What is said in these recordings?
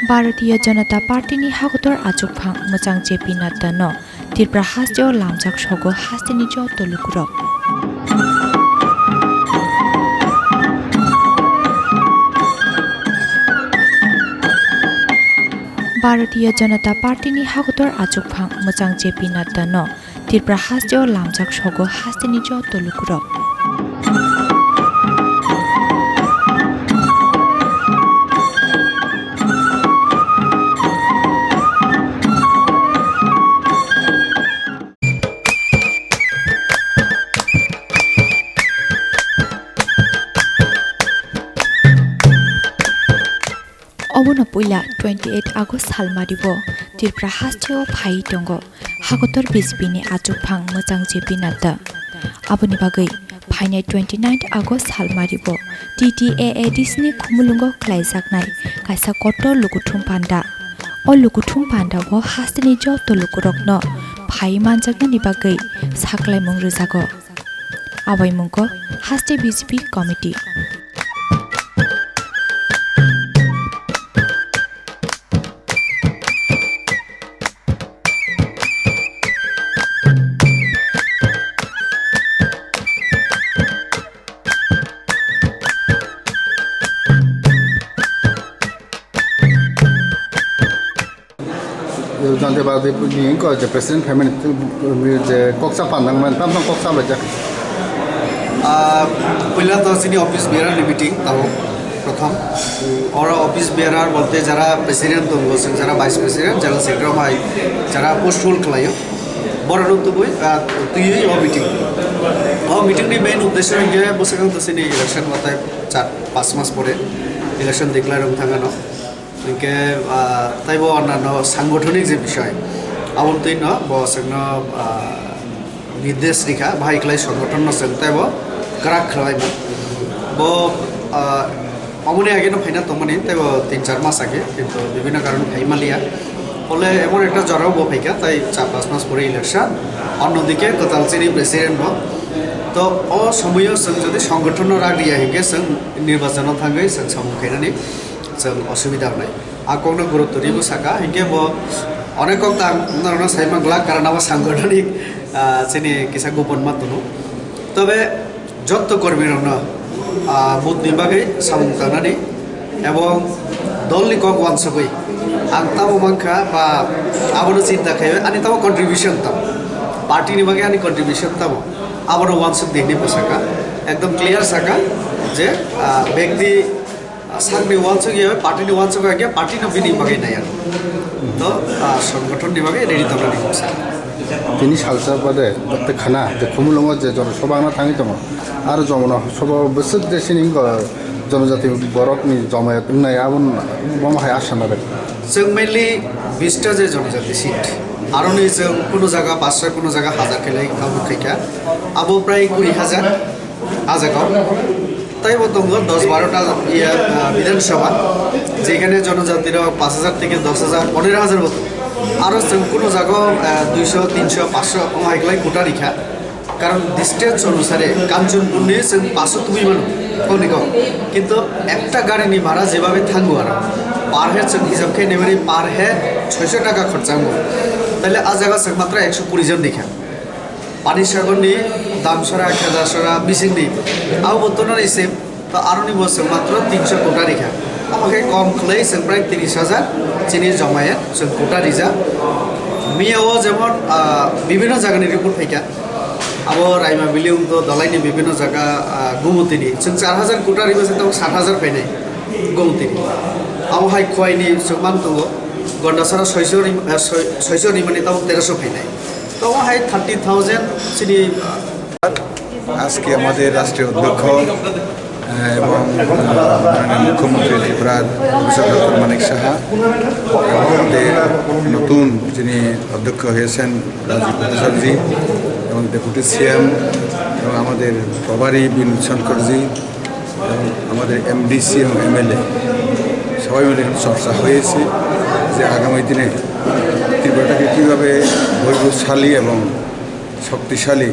भारतीय जनता पार्टीनि हागतर आजुकफां मोजां जेपि नाड्डानो त्रिपुरा हाजोआव लामजाक सगो हास्टेनि ज तलुकुरक भारतीय जनता पार्टीनि हागतर आजुकफां मोजां जेपि नाड्डानो त्रिपुरा हाजोआव लामजाक सगो हास्टेनि ज तलुकुरक अबन पुइला 28 आगस्ट सालमारिब त्रिपुरा हाजोआव फाइ दंग हागतर बिजेपिनि आजुकफां मोजां जेपि नाड्डा आबनि बागै फाइनाय 29 आगस्ट सालमारिब TTAADCनि खुमुलुंग ख्लाइजाकनाय कायसा कट लुकुथुम पान्डा अ लुकुथुम पान्डाव हास्टेनि ज तलुकुरकनो फाइ मानजाकनानि बागै साख्लायमुं रोजाग आबायमुंग हास्टे BJP committee Jangan tiba-tiba ni ko je presiden family je koksa pandang man tam koksa baca. पहला तो सिनी ऑफिस बेरार मीटिंग तब प्रथम और ऑफिस बेरार बोलते जरा प्रेसिडेंट तो बोल सकते जरा वाइस प्रेसिडेंट जनरल सेक्रेटरी माई जरा पोस्ट होल्ड खलायो बड़ा रूप तो कोई तो ये और मीटिंग ने मेन उद्देश्य है बस अगर तो सिनी इलेक्शन होता है 4-5 मास परे इलेक्शन डिक्लेयर होता है ना इनके ताई वो अन्ना सांगठनिक जे विषय अब तो इन बस अगर निर्देश लिखा भाई क्लाइस संगठन न चलता है वो कराक खलाई वो अमने आगे न फाइनल तमने तब 3-4 मास आगे किंतु विभिन्न कारण फाइ मालिया बोले एमन एक जराव वो फाइका ताई 4-5 मास परे इलेक्शन अन्यदिके कतालचिनी प्रेसिडेंट वो तो अ समय जों जदि संगठन राग दिया है जों निर्वाचन थांगै जों सम्मुखैनानै जों असुबिदा होनाय आकौनो गुरुत्व दिबो साका हिंगे वो अनेक तांगना साइमांगला कारण अब सांगठनिक चिनी किसा गोपन मातनो तबे जत्त कर्मीरनो बुथ निबागै सामुंखानानै एवं दलनि कक वानसबै आं ताबो मांखा बा आबनो चिन्ता खायो अनि ताबो कन्ट्रिब्युशन ताबो पार्टी निबागै अनि कन्ट्रिब्युशन ताबो आबनो वानसब देखनि पोसाका एकदम क्लियर साका जे व्यक्ति सागनि वानसब गयो पार्टी नि वानसब गयो पार्टी न बिनि बागै नाय तो संगठन निबागै रेडी तबनि पोसा Ini salsa pada dokter khana je khumulungo je jon sobana thangi dong ar jomona sobo besut je sini ko जनजाति बरक नि जमायत उन्नाय आबन बम हाय आसाना रे जों मेनलि 20 टा जे जनजाति सीट आरो नै जों कोनो जागा 500 कोनो जागा 1000 खेलाय खाबु खैका आबो प्राय 20000 आजागाव তাই বলতো 10-12 টা বিধানসভা যেখানে জনজাতির 5000 থেকে 10000 15000 মতো আরো কোনো জায়গা 200-300-500 অমাইকলাই কোটা রেখা কারণ ডিস্টেন্স অনুসারে কাঞ্চনপুরে 500 তুমি মানুষ কোনি কম কিন্তু একটা গাড়ি নি ভাড়া যেভাবে থাকবো আর পার হেড হিসাব খেয়ে নেবে পার হেড 600 টাকা খরচাবো তাহলে আজ জায়গা মাত্র 120 জন দেখা पानी सागरनि दामसरा खेदासरा बिसिंनि आव बतोना एसे तो आरनि बस मात्र 300 कोटा रेखा আমাকে কম খলাই जों प्राय 30000 চিনি জমায়ে जों কোটা রিজা মিয়াও যেমন বিভিন্ন জায়গাनि রিপোর্ट ফাইকা আবো রাইমা বিলিউম তো দলাইনি বিভিন্ন জায়গা গুমতিনি जों 4000 কোটা রিবছে তো 60000 ফাইনাই গুমতিনি আবো হাই খয়নি সমান তো গন্ডাসরা 600 নিমানি তো 1300 ফাইনাই तो वहाँ 30,000 চিনি আজকে আমাদের রাষ্ট্রীয় অধ্যক্ষ এবং মুখ্যমন্ত্রী ত্রিপুরার ডক্টর মানিক সাহা আমাদের নতুন যিনি অধ্যক্ষ হয়েছেন রাজীব প্রসাদজি এবং ডেপুটি সিএম এবং আমাদের প্রভারী বিনোদ শঙ্করজি এবং আমাদের এমডিসি এবং এমএলএ সবাই মিলে চর্চা হয়েছে যে আগামী দিনে ত্রিপুরাটাকে কীভাবে বৈভবশালী এবং শক্তিশালী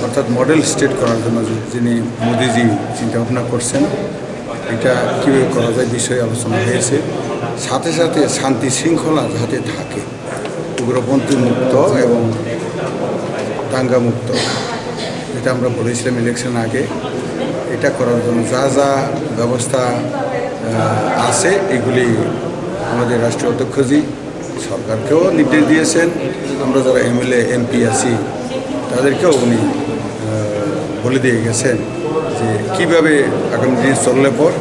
অর্থাৎ মডেল স্টেট করার জন্য যিনি মোদিজি চিন্তা ভাবনা করছেন এটা কীভাবে করা যায় বিষয়ে আলোচনা হয়েছে। সাথে সাথে শান্তি শৃঙ্খলা যাতে থাকে, উগ্রপন্থী মুক্ত এবং দাঙ্গা মুক্ত, যেটা আমরা বলেছিলাম ইলেকশন আগে, এটা করার জন্য যা যা ব্যবস্থা আছে এগুলি আমাদের রাষ্ট্রীয় অধ্যক্ষজি সরকারকেও নির্দেশ দিয়েছেন। আমরা যারা এমএলএ এমপি আছি তাদেরকেও উনি বলে দিয়ে গেছেন যে কীভাবে আগামী দিনে চললে পর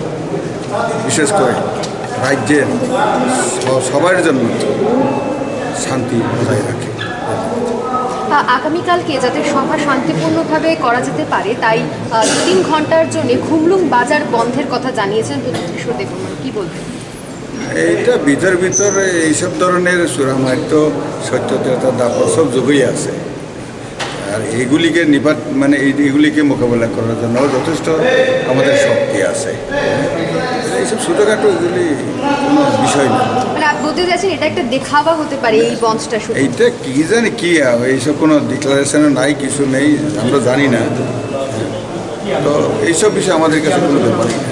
বিশেষ করে রাজ্যের সবার জন্য শান্তি বজায় রাখে। আগামীকালকে যাতে সভা শান্তিপূর্ণভাবে করা যেতে পারে তাই 2-3 ঘন্টার জন্য খুমলুং বাজার বন্ধের কথা জানিয়েছেন প্রধানমন্ত্রী সৌদি বর্মন, কি বলবেন? এইটা ভিতরে এইসব ধরনের সুরামায়িত সত্যতার দাপট সব যোগই আছে, আর এগুলিকে এগুলিকে মোকাবেলা করার জন্য যথেষ্ট আমাদের শক্তি আছে। এইসব ছোটোখাটো এগুলি কোনো বিষয় না। মানে আপনি বলতে চাইছেন এটা একটা দেখাবা হতে পারে এই মঞ্চটা? এইটা কি জানি কি এইসব কোনো ডিক্লারেশনও নাই, কিছু নেই, আমরা জানি না। তো এইসব বিষয়ে আমাদের কাছে কোনো ব্যাপারই না।